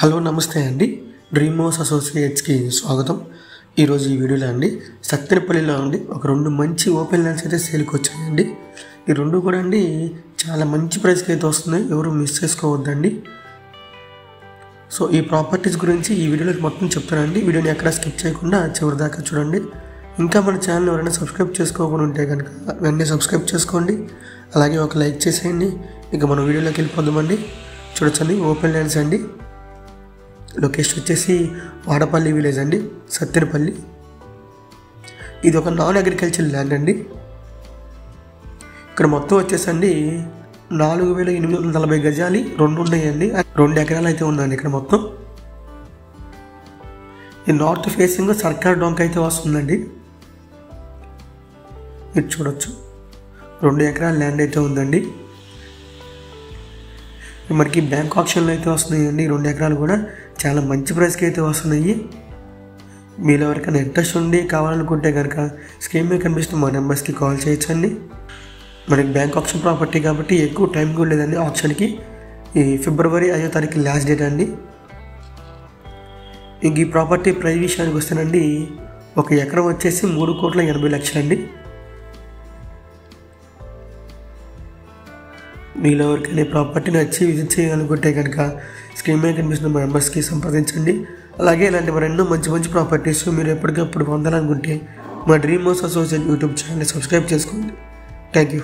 Hello నమస్తే అండి. Dream house అసోసియేట్స్కి స్వాగతం. ఈరోజు ఈ వీడియోలో అండి సత్తెనపల్లిలో అండి ఒక రెండు మంచి ఓపెన్ ల్యాండ్స్ అయితే సేల్కి వచ్చాయండి. ఈ రెండు కూడా అండి చాలా మంచి ప్రైస్కి అయితే వస్తున్నాయి, ఎవరు మిస్ చేసుకోవద్దండి. సో ఈ ప్రాపర్టీస్ గురించి ఈ వీడియోలో మొత్తం చెప్తానండి. వీడియోని ఎక్కడ స్కిప్ చేయకుండా చివరి దాకా చూడండి. ఇంకా మన ఛానల్ ఎవరైనా సబ్స్క్రైబ్ చేసుకోకుండా ఉంటే కనుక వెంటనే సబ్స్క్రైబ్ చేసుకోండి, అలాగే ఒక లైక్ చేసేయండి. ఇక మనం వీడియోలోకి వెళ్ళిపోదామండి. చూడొచ్చండి ఓపెన్ ల్యాండ్స్ అండి. లొకేషన్ వచ్చేసి వాడపల్లి విలేజ్ అండి, సత్తెనపల్లి. ఇది ఒక నాన్ అగ్రికల్చర్ ల్యాండ్ అండి. ఇక్కడ మొత్తం వచ్చేసండి 4840 గజాలు రెండు ఉన్నాయండి. 2 ఎకరాలు అయితే ఉన్నాయండి ఇక్కడ మొత్తం. ఈ నార్త్ ఫేసింగ్ సర్కార్ డొంక అయితే వస్తుందండి. మీరు చూడొచ్చు 2 ఎకరాల ల్యాండ్ అయితే ఉందండి. మనకి బ్యాంక్ ఆప్షన్లు అయితే వస్తున్నాయండి. 2 ఎకరాలు కూడా చాలా మంచి ప్రైస్కి అయితే వస్తున్నాయి. మీలో ఎవరికైనా ఇంట్రెస్ట్ ఉండి కావాలనుకుంటే కనుక స్క్రీన్ మీద కనిపిస్తున్న మా నెంబర్స్కి కాల్ చేయొచ్చండి. మనకి బ్యాంక్ ఆప్షన్ ప్రాపర్టీ కాబట్టి ఎక్కువ టైం కూడా లేదండి ఆప్షన్కి. ఈ ఫిబ్రవరి 5వ తారీఖు లాస్ట్ డేట్ అండి. ఇంక ఈ ప్రాపర్టీ ప్రైస్ విషయానికి వస్తేనండి 1 ఎకరం వచ్చేసి 3,80,00,000 అండి. మీలో ఎవరికైనా ప్రాపర్టీ నచ్చి విజిట్ చేయాలనుకుంటే కనుక స్క్రీన్ మీద కనిపిస్తున్న మా మెంబర్స్కి సంప్రదించండి. అలాగే ఇలాంటి మరెన్నో మంచి ప్రాపర్టీస్ మీరు ఎప్పటికప్పుడు పొందాలనుకుంటే మా dream house associate YouTube channel subscribe చేసుకోండి. Thank you.